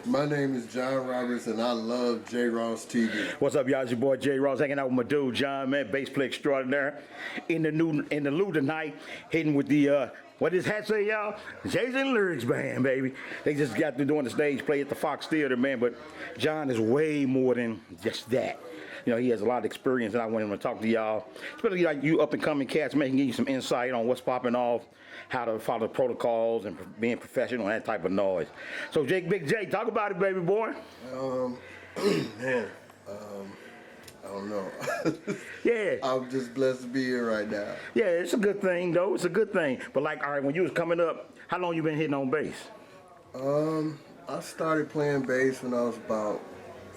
My name is John Roberts, and I love J. Ross TV. What's up, y'all? It's your boy J. Ross, hanging out with my dude John, man, bass player extraordinaire. In the Lou tonight, hitting with the what does hat say, y'all? Jason Lyrics Band, baby. They just got through doing the stage play at the Fox Theater, man. But John is way more than just that. You know, he has a lot of experience, and I want him to talk to y'all, especially like you up and coming cats, man. He can give you some insight on what's popping off, how to follow protocols, and being professional, that type of noise. So, Big J, talk about it, baby boy. Man, I don't know. Yeah. I'm just blessed to be here right now. Yeah, it's a good thing, though. It's a good thing. But like, all right, when you was coming up, how long you been hitting on bass? I started playing bass when I was about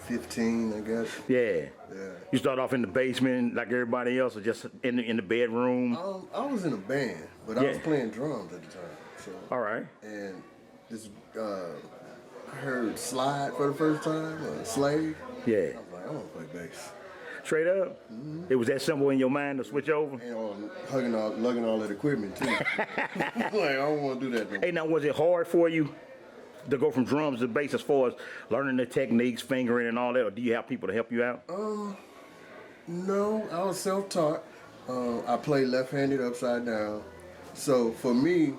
15, I guess. Yeah. Yeah. You start off in the basement like everybody else, or just in the bedroom? I was in a band, but I was playing drums at the time. So. All right. And this, I heard Slide for the first time, Slave. Yeah. I was like, I want to play bass. Straight up? Mm-hmm. It was that simple in your mind to switch over? And lugging all that equipment, too. Like, I don't want to do that no more. Hey, now, was it hard for you to go from drums to bass as far as learning the techniques, fingering and all that, or do you have people to help you out? No, I was self-taught. I played left-handed upside down. So for me,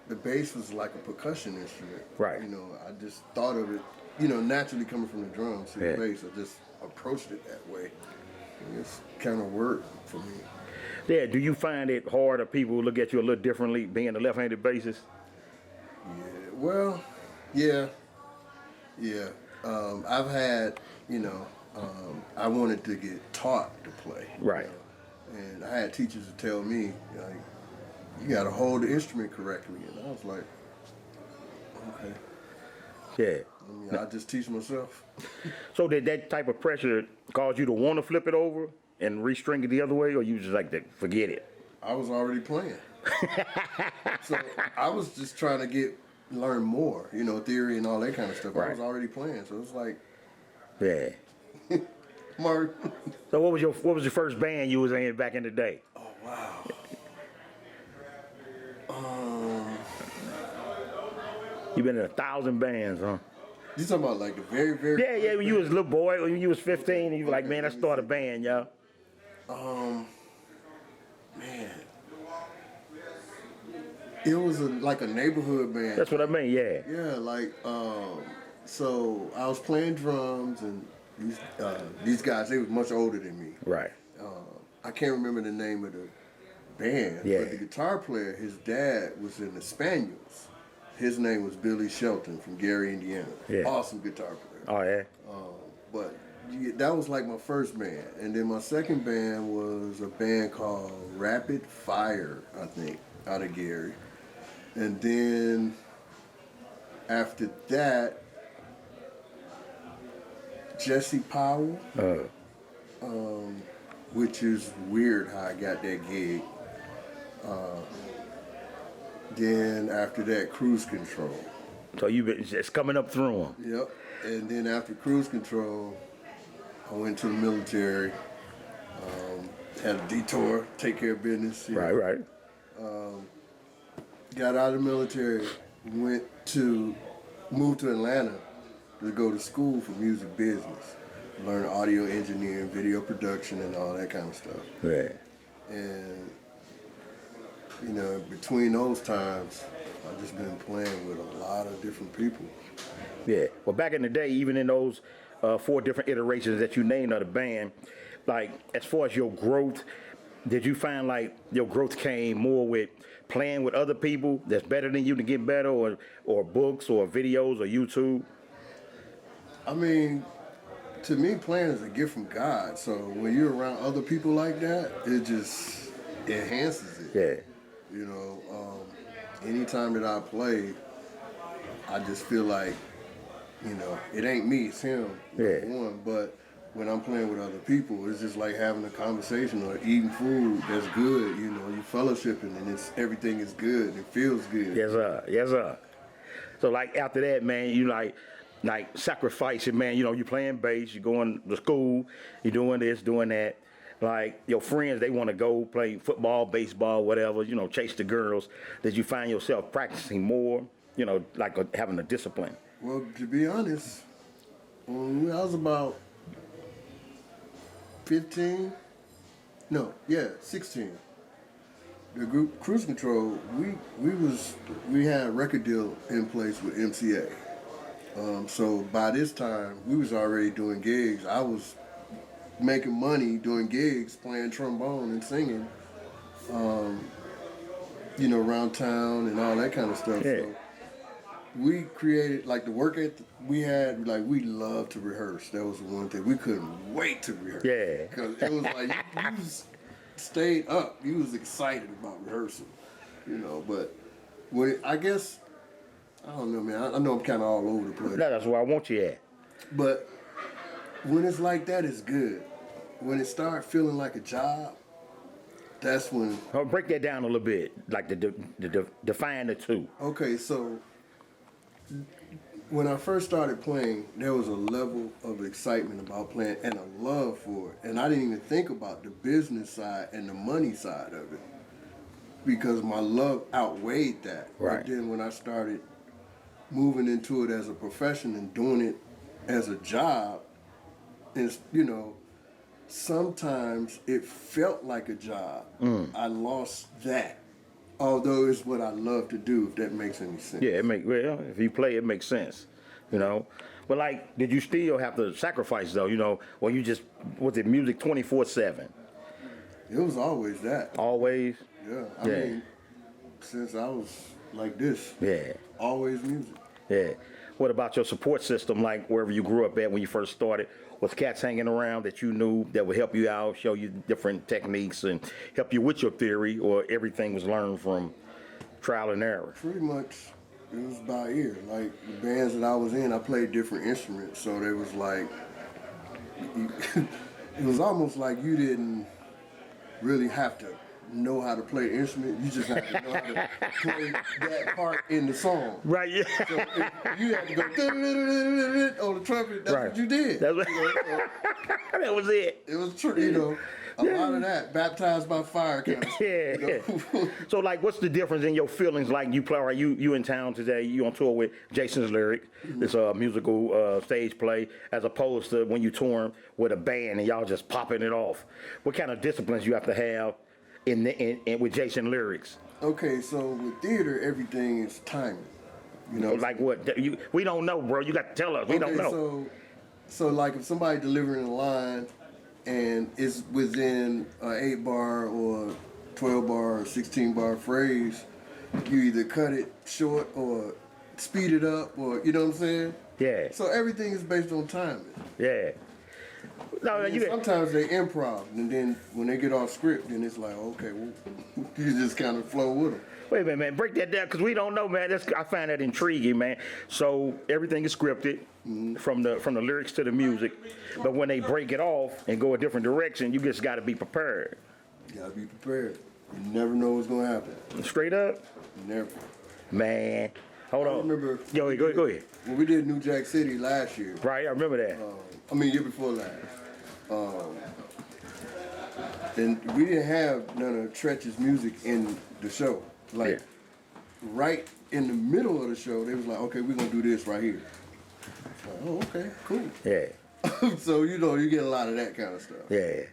the bass was like a percussion instrument. Right. You know, I just thought of it, naturally coming from the drums to the bass. I just approached it that way. And it's kind of worked for me. Yeah, do you find it hard or people look at you a little differently being a left-handed bassist? Yeah, well, yeah. I've had, I wanted to get taught to play. Right. And I had teachers to tell me, like, you got to hold the instrument correctly. And I was like, okay. Yeah. I just teach myself. So did that type of pressure cause you to want to flip it over and restring it the other way, or you just like to forget it? I was already playing. So I was just trying to learn more, theory and all that kind of stuff. Right. I was already playing, so it's like, yeah. Mark. So what was your first band you was in back in the day? Oh wow. You've been in 1,000 bands, huh? You talking about like the very, very? Yeah. When you was a little boy, when you was 15, and you were like, man, I start a band, y'all. Man. It was like a neighborhood band. That's what I mean, yeah. Yeah, like, so I was playing drums, and these guys, they was much older than me. Right. I can't remember the name of the band, but the guitar player, his dad was in the Spaniels. His name was Billy Shelton from Gary, Indiana. Yeah. Awesome guitar player. Oh, yeah? But that was like my first band. And then my second band was a band called Rapid Fire, I think, out of Gary. And then after that, Jesse Powell, which is weird how I got that gig. Then after that, Cruise Control. So it's coming up through them. Yep. And then after Cruise Control, I went to the military, had a detour, take care of business. Right. Got out of the military, moved to Atlanta to go to school for music business, learn audio engineering, video production, and all that kind of stuff. Right. And between those times, I've just been playing with a lot of different people. Yeah. Well, back in the day, even in those 4 different iterations that you named of the band, like as far as your growth, did you find like your growth came more with playing with other people that's better than you to get better, or books or videos or YouTube? I mean, to me, playing is a gift from God. So when you're around other people like that, it just enhances it. Yeah. Anytime that I play, I just feel like, it ain't me, it's him. Yeah. One, but when I'm playing with other people, it's just like having a conversation or eating food that's good. You fellowshipping, and everything is good. It feels good. Yes, sir. So like after that, man, you like sacrificing, man. You playing bass, you're going to school, you're doing this, doing that. Like your friends, they want to go play football, baseball, whatever, chase the girls. Did you find yourself practicing more, like having a discipline? Well, to be honest, when I was about 15, no, yeah, 16. The group Cruise Control, we had a record deal in place with MCA. So by this time, we was already doing gigs. I was making money doing gigs, playing trombone and singing, around town and all that kind of stuff. Yeah. So we created, like, the work ethic we had, like, we loved to rehearse. That was the one thing. We couldn't wait to rehearse. Yeah. Because it was like, you stayed up. You was excited about rehearsal, but I guess, I don't know, man. I know I'm kind of all over the place. No, that's where I want you at. But when it's like that, it's good. When it starts feeling like a job, that's when. Oh, break that down a little bit, like define the two. Okay, so when I first started playing, there was a level of excitement about playing and a love for it. And I didn't even think about the business side and the money side of it because my love outweighed that. Right. But then when I started moving into it as a profession and doing it as a job, it's, sometimes it felt like a job. I lost that. Although it's what I love to do, if that makes any sense. Yeah, if you play, it makes sense, But like, did you still have to sacrifice though, or you just, was it music 24/7? It was always that. Always? Yeah. I mean, since I was like this. Yeah. Always music. Yeah. What about your support system, like wherever you grew up at when you first started? Was cats hanging around that you knew that would help you out, show you different techniques, and help you with your theory, or everything was learned from trial and error? Pretty much, it was by ear. Like, the bands that I was in, I played different instruments, so there was like, it was almost like you didn't really have to know how to play an instrument. You just have to know how to play that part in the song. Right, yeah. So if you had to go on the trumpet, that's what you did. That's what, that was it. It was true, a lot of that, baptized by fire kind of stuff. Yeah. So, like, what's the difference in your feelings? Like, you play, you in town today, you on tour with Jason's Lyric, this musical stage play, as opposed to when you touring with a band and y'all just popping it off. What kind of disciplines you have to have in with Jason Lyrics? Okay, so with theater, everything is timing. Like what? We don't know, bro. You got to tell us. We don't know. So like if somebody delivering a line and it's within an 8-bar or 12-bar or 16-bar phrase, you either cut it short or speed it up, or you know what I'm saying? Yeah. So everything is based on timing. Yeah. No, sometimes they improv, and then when they get off script, then it's like, okay, well, you just kind of flow with them. Wait a minute, man. Break that down, because we don't know, man. I find that intriguing, man. So everything is scripted, from the lyrics to the music, but when they break it off and go a different direction, you just got to be prepared. You got to be prepared. You never know what's going to happen. Straight up? Never. Man. Hold on. I remember. Go ahead. When we did New Jack City last year. Right, I remember that. Year before last. And we didn't have none of Tretch's music in the show. Like, right in the middle of the show, they was like, okay, we're going to do this right here. Like, oh, okay, cool. Yeah. So, you get a lot of that kind of stuff. Yeah.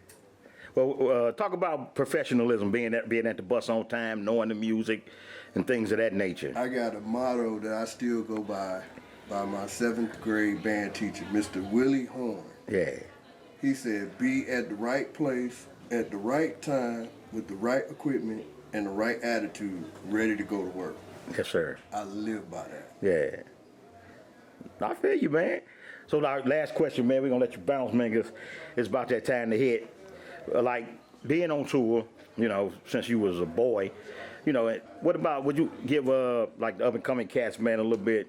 Well, talk about professionalism, being at the bus on time, knowing the music, and things of that nature. I got a motto that I still go by my 7th grade band teacher, Mr. Willie Horn. Yeah. He said, be at the right place, at the right time, with the right equipment, and the right attitude, ready to go to work. Yes, sir. I live by that. Yeah. I feel you, man. So, last question, man. We're going to let you bounce, man, because it's about that time to hit. Like, being on tour, since you was a boy, what about, would you give, like, the up-and-coming cats, man, a little bit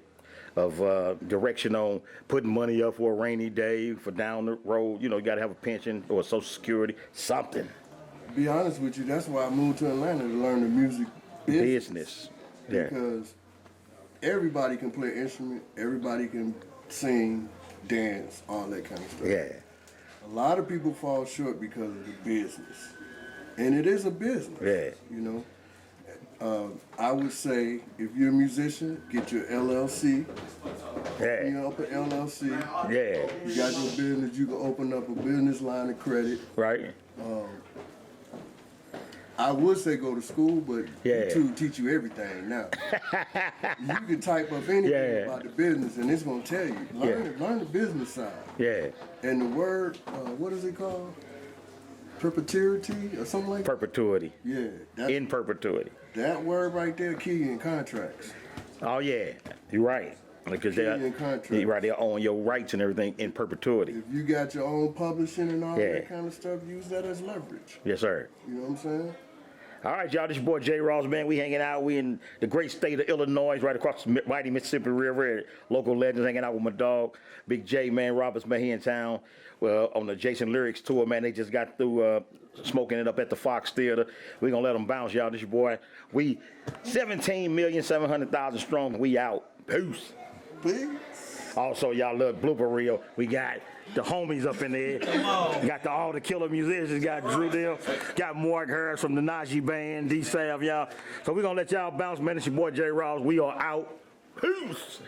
of direction on putting money up for a rainy day, for down the road? You got to have a pension or Social Security, something. To be honest with you, that's why I moved to Atlanta, to learn the music business. Yeah. Because everybody can play an instrument, everybody can sing, dance, all that kind of stuff. Yeah. A lot of people fall short because of the business. And it is a business. Yeah. I would say, if you're a musician, get your LLC, Yeah. You know, open LLC. Yeah. You got your business, you can open up a business line of credit. Right. I would say go to school, but Yeah. YouTube teach you everything now. You can type up anything about the business and it's gonna tell you. Learn the business side. Yeah. And the word, what is it called? Perpetuity or something like that? Perpetuity. Yeah. In perpetuity. That word right there, key in contracts. Oh yeah, you're right. Because In contracts. you're right, they own your rights and everything in perpetuity. If you got your own publishing and all Yeah. that kind of stuff, use that as leverage. Yes, sir. You know what I'm saying? All right, y'all, this your boy J. Ross, man. We hanging out. We in the great state of Illinois, right across the mighty Mississippi River. Local legends hanging out with my dog, Big J, man. Roberts, man, here in town. Well, on the Jason Lyrics tour, man. They just got through smoking it up at the Fox Theater. We gonna let them bounce, y'all. This your boy. We 17,700,000 strong. We out. Peace. Please. Also, y'all little blooper reel. We got the homies up in there. Got all the killer musicians. Got Drew Dill. Got Mark Harris from the Najee Band. D Sav, y'all. So we gonna let y'all bounce, man. It's your boy J. Ross. We are out. Peace.